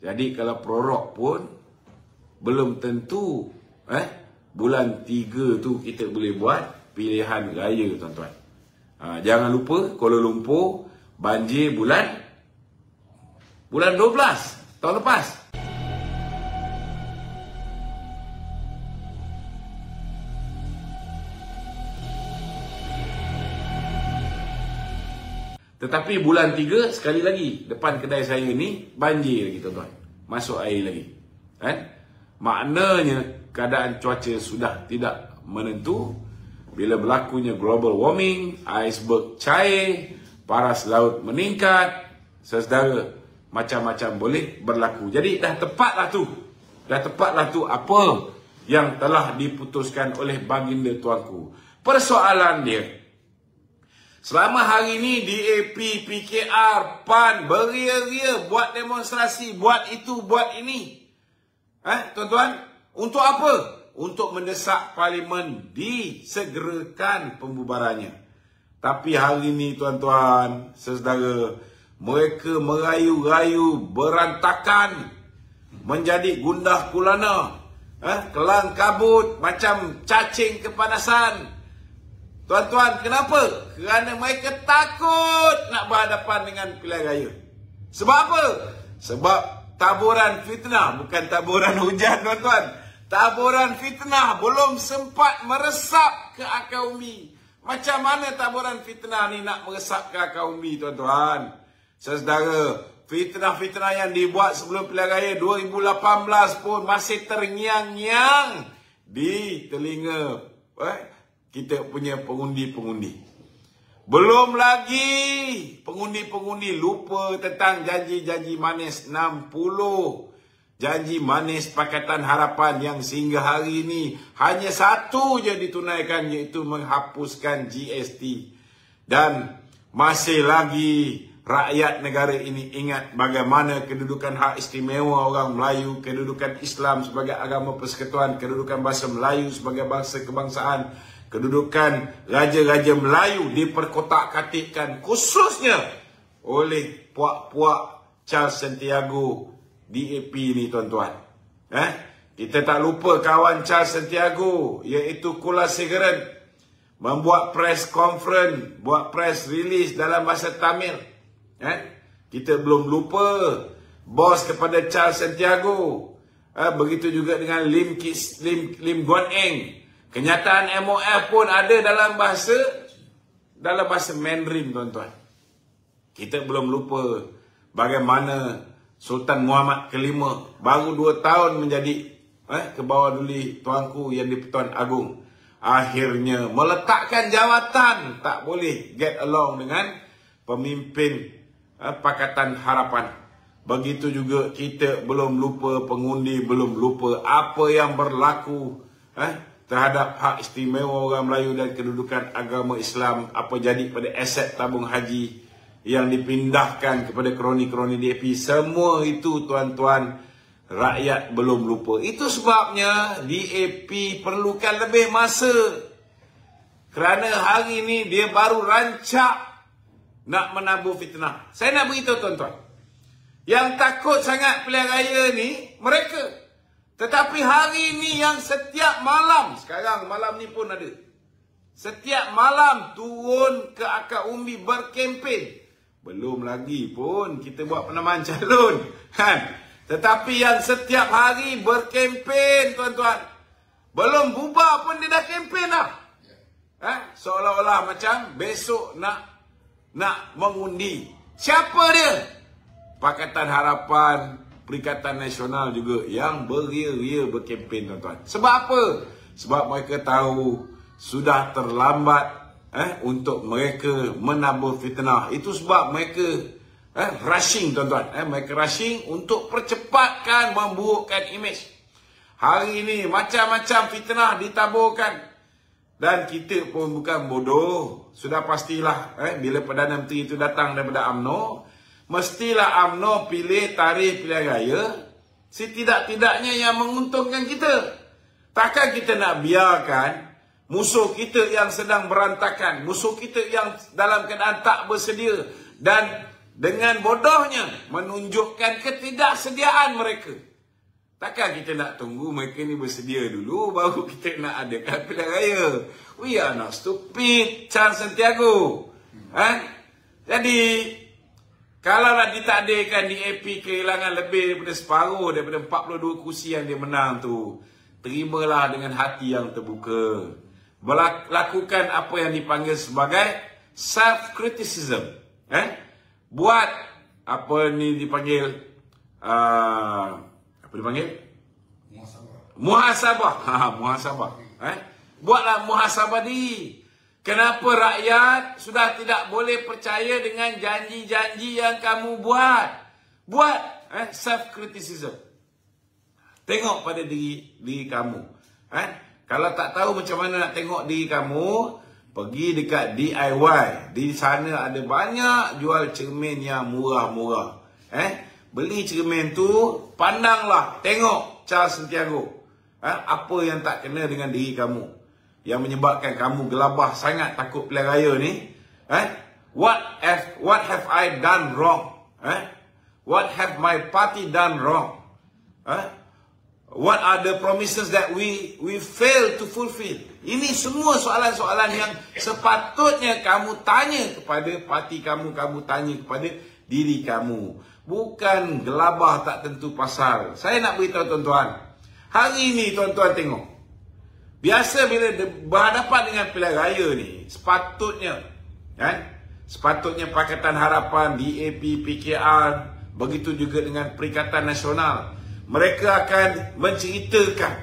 Jadi kalau prorok pun belum tentu bulan 3 tu kita boleh buat pilihan raya, tuan-tuan. Jangan lupa Kuala Lumpur banjir bulan 12 tahun lepas. Tetapi bulan 3 sekali lagi depan kedai saya ni banjir lagi, tuan-tuan. Masuk air lagi. Maknanya keadaan cuaca sudah tidak menentu. Bila berlakunya global warming, iceberg cair, paras laut meningkat, saudara, macam-macam boleh berlaku. Jadi dah tepatlah tu. Dah tepatlah tu apa yang telah diputuskan oleh baginda tuanku. Persoalan dia, selama hari ini DAP, PKR, PAN beria-ria buat demonstrasi, buat itu, buat ini. Tuan-tuan, untuk apa? Untuk mendesak Parlimen disegerakan pembubarannya. Tapi hari ini, tuan-tuan, saudara, mereka merayu-rayu berantakan, menjadi gundah gulana, kelang kabut macam cacing kepanasan. Tuan-tuan, kenapa? Kerana mereka takut nak berhadapan dengan pilihan raya. Sebab apa? Sebab taburan fitnah, bukan taburan hujan, tuan-tuan. Taburan fitnah belum sempat meresap ke akar umi. Macam mana taburan fitnah ni nak meresap ke akar umi, tuan-tuan? Saudara, fitnah-fitnah yang dibuat sebelum pilihan raya 2018 pun masih terngiang-ngiang di telinga kita punya pengundi-pengundi. Belum lagi pengundi-pengundi lupa tentang janji-janji manis 60. Janji manis Pakatan Harapan yang sehingga hari ini hanya satu je ditunaikan, iaitu menghapuskan GST. Dan masih lagi rakyat negara ini ingat bagaimana kedudukan hak istimewa orang Melayu, kedudukan Islam sebagai agama persekutuan, kedudukan bahasa Melayu sebagai bangsa kebangsaan, kedudukan raja-raja Melayu diperkotak-katikkan khususnya oleh puak-puak Charles Santiago DAP ni, tuan-tuan. Kita tak lupa kawan Charles Santiago, iaitu Kula Sigaran, membuat press conference, buat press release dalam bahasa Tamil. Kita belum lupa bos kepada Charles Santiago. Begitu juga dengan Lim Guan Eng. Kenyataan MOF pun ada dalam bahasa Mandarin, tuan-tuan. Kita belum lupa bagaimana Sultan Muhammad kelima baru 2 tahun menjadi ke bawah duli tuanku yang di-Pertuan Agong, akhirnya meletakkan jawatan, tak boleh get along dengan pemimpin Pakatan Harapan. Begitu juga kita belum lupa pengundi, belum lupa apa yang berlaku terhadap hak istimewa orang Melayu dan kedudukan agama Islam, apa jadi pada aset tabung haji yang dipindahkan kepada kroni-kroni DAP. Semua itu, tuan-tuan, rakyat belum lupa. Itu sebabnya DAP perlukan lebih masa. Kerana hari ini dia baru rancak nak menabur fitnah. Saya nak beritahu, tuan-tuan, yang takut sangat pilihan raya ni mereka. Tetapi hari ini yang setiap malam, sekarang malam ni pun ada, setiap malam turun ke akar umbi berkempen. Belum lagi pun kita buat penamaan calon, tetapi yang setiap hari berkempen, tuan-tuan. Belum bubar pun dia dah kempen dah. Seolah-olah macam besok nak mengundi. Siapa dia? Pakatan Harapan, Perikatan Nasional juga yang beria-ria berkempen, tuan-tuan. Sebab apa? Sebab mereka tahu sudah terlambat untuk mereka menabur fitnah. Itu sebab mereka rushing, tuan-tuan. Mereka rushing untuk percepatkan memburukkan imej. Hari ini macam-macam fitnah ditaburkan. Dan kita pun bukan bodoh. Sudah pastilah bila Perdana Menteri itu datang daripada UMNO, mestilah UMNO pilih tarikh pilihan raya setidak-tidaknya yang menguntungkan kita. Takkan kita nak biarkan musuh kita yang sedang berantakan, musuh kita yang dalam keadaan tak bersedia dan dengan bodohnya menunjukkan ketidaksediaan mereka. Takkan kita nak tunggu mereka ni bersedia dulu baru kita nak adakan pilihan raya. We are not stupid, Charles Santiago. Jadi kalau nak ditakdirkan DAP kehilangan lebih daripada separuh daripada 42 kursi yang dia menang tu, terimalah dengan hati yang terbuka. Lakukan apa yang dipanggil sebagai self-criticism. Buat apa ni dipanggil apa dipanggil? Muhasabah. Muhasabah. Buatlah muhasabah diri. Kenapa rakyat sudah tidak boleh percaya dengan janji-janji yang kamu buat? Buat self-criticism. Tengok pada diri kamu. Kalau tak tahu macam mana nak tengok diri kamu, pergi dekat DIY. Di sana ada banyak jual cermin yang murah-murah. Beli cermin tu, pandanglah, tengok Charles Santiago. Apa yang tak kena dengan diri kamu, yang menyebabkan kamu gelabah sangat takut pilihan raya ni. What have I done wrong? What have my party done wrong? What are the promises that we fail to fulfill? Ini semua soalan-soalan yang sepatutnya kamu tanya kepada parti kamu, kamu tanya kepada diri kamu. Bukan gelabah tak tentu pasal. Saya nak beritahu tuan-tuan, hari ini tuan-tuan tengok, biasa bila berhadapan dengan pilihan raya ni, sepatutnya Pakatan Harapan, DAP, PKR, begitu juga dengan Perikatan Nasional, mereka akan menceritakan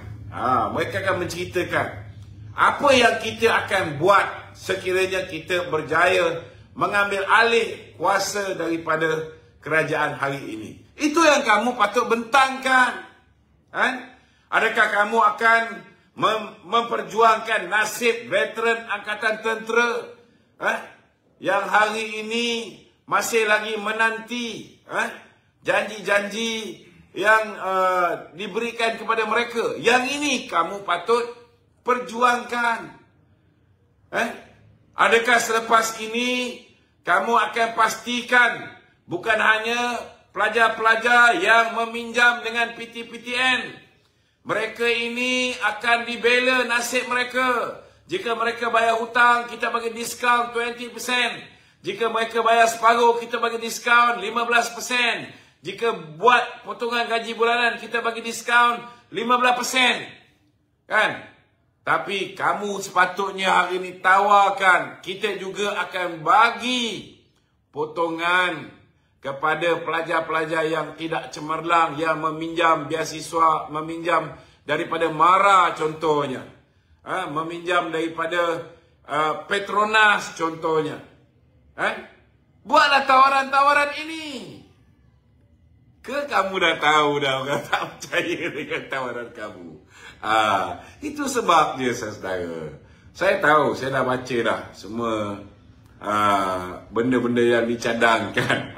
apa yang kita akan buat sekiranya kita berjaya mengambil alih kuasa daripada kerajaan hari ini. Itu yang kamu patut bentangkan. Adakah kamu akan memperjuangkan nasib veteran Angkatan Tentera yang hari ini masih lagi menanti janji-janji yang diberikan kepada mereka? Yang ini kamu patut perjuangkan. Adakah selepas ini kamu akan pastikan bukan hanya pelajar-pelajar yang meminjam dengan PTPTN, mereka ini akan dibela nasib mereka. Jika mereka bayar hutang, kita bagi diskaun 20%. Jika mereka bayar separuh, kita bagi diskaun 15%. Jika buat potongan gaji bulanan, kita bagi diskaun 15%. Tapi kamu sepatutnya hari ini tawarkan, kita juga akan bagi potongan kepada pelajar-pelajar yang tidak cemerlang, yang meminjam beasiswa, meminjam daripada MARA contohnya, meminjam daripada Petronas contohnya. Buatlah tawaran-tawaran ini. Ke kamu dah tahu dah orang tak percaya dengan tawaran kamu? Itu sebabnya saudara. Saya tahu, saya dah baca dah semua benda-benda yang dicadangkan.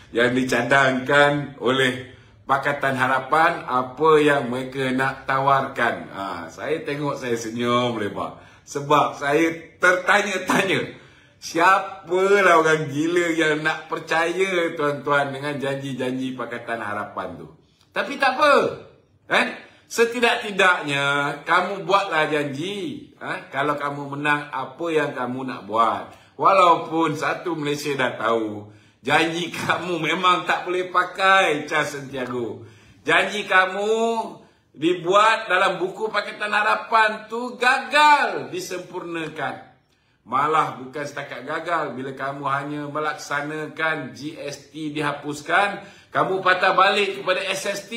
Yang dicadangkan oleh Pakatan Harapan, apa yang mereka nak tawarkan. Saya tengok, saya senyum lebar. Sebab saya tertanya-tanya, siapalah orang gila yang nak percaya tuan-tuan dengan janji-janji Pakatan Harapan tu. Tapi tak apa. Setidak-tidaknya kamu buatlah janji. Kalau kamu menang, apa yang kamu nak buat. Walaupun satu Malaysia dah tahu, janji kamu memang tak boleh pakai, Charles Santiago. Janji kamu dibuat dalam buku Pakatan Harapan tu gagal disempurnakan. Malah bukan setakat gagal, bila kamu hanya melaksanakan GST dihapuskan, kamu patah balik kepada SST.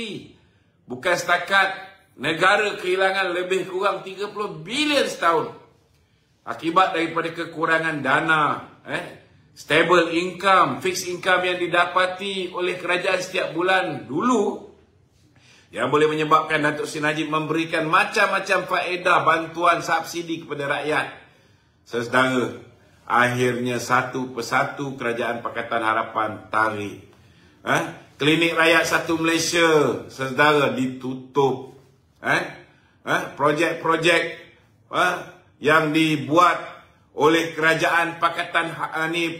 Bukan setakat negara kehilangan lebih kurang 30 bilion setahun akibat daripada kekurangan dana, stable income, fixed income yang didapati oleh kerajaan setiap bulan dulu, yang boleh menyebabkan Datuk Seri Najib memberikan macam-macam faedah, bantuan, subsidi kepada rakyat. Saudara, akhirnya satu persatu kerajaan Pakatan Harapan tarik. Klinik Rakyat Satu Malaysia, saudara, ditutup. Projek-projek yang dibuat oleh kerajaan Pakatan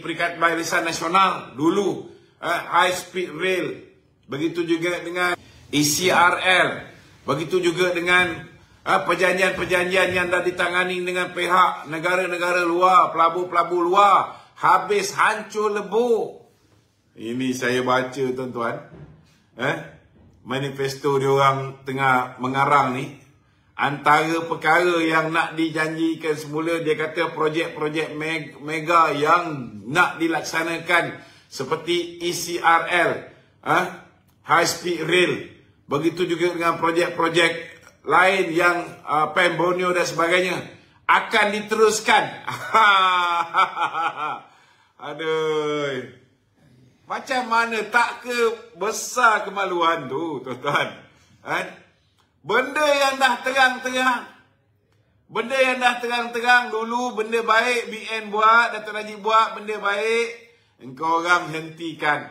Perikatan Barisan Nasional dulu high speed rail, begitu juga dengan ECRL, begitu juga dengan perjanjian-perjanjian yang dah ditangani dengan pihak negara-negara luar, pelabur-pelabur luar, habis hancur lebur. Ini saya baca tuan-tuan, manifesto diorang tengah mengarang ni. Antara perkara yang nak dijanjikan semula, dia kata projek-projek mega yang nak dilaksanakan seperti ECRL, high speed rail, begitu juga dengan projek-projek lain yang Pen Borneo dan sebagainya akan diteruskan. Aduh, macam mana tak ke besar kemaluan tu, tuan-tuan? Benda yang dah terang-terang, benda yang dah terang-terang dulu, benda baik BN buat, Dato' Najib buat benda baik, engkau orang hentikan.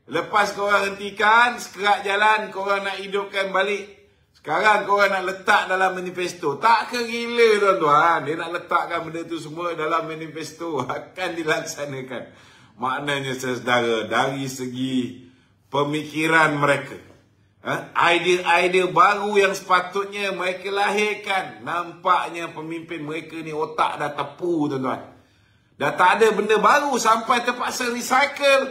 Lepas kau orang hentikan, sekerak jalan kau orang nak hidupkan balik. Sekarang kau orang nak letak dalam manifesto. Tak ke gila tuan-tuan? Dia nak letakkan benda tu semua dalam manifesto, akan dilaksanakan. Maknanya saudara, dari segi pemikiran mereka, idea-idea baru yang sepatutnya mereka lahirkan, nampaknya pemimpin mereka ni otak dah tepu tuan-tuan. Dah tak ada benda baru sampai terpaksa recycle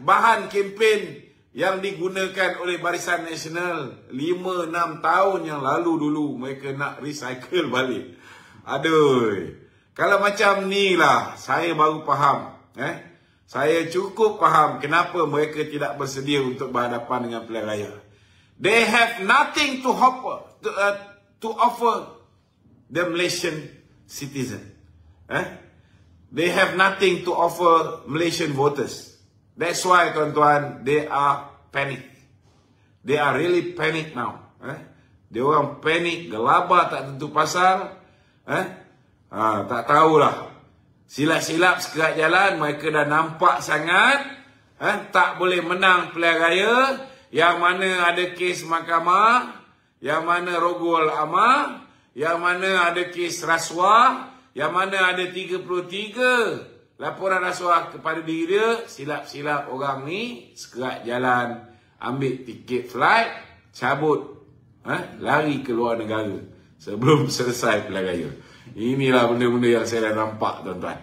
bahan kempen yang digunakan oleh Barisan Nasional 5-6 tahun yang lalu dulu. Mereka nak recycle balik. Aduh, kalau macam ni lah saya baru faham. Saya cukup faham kenapa mereka tidak bersedia untuk berhadapan dengan pilihan raya. They have nothing to offer the Malaysian citizen. They have nothing to offer Malaysian voters. That's why, tuan-tuan, they are panic. They are really panic now. Dia orang panic, gelabah tak tentu pasal. Tak tahulah. Silap-silap sekerat jalan, mereka dah nampak sangat. Tak boleh menang pilihan raya. Yang mana ada kes mahkamah, yang mana rogol amal, yang mana ada kes rasuah, yang mana ada 33 laporan rasuah kepada diri dia. Silap-silap orang ni sekerat jalan, ambil tiket flight, cabut, lari ke luar negara sebelum selesai pilihan raya. Inilah benda-benda yang saya dah nampak, tuan-tuan.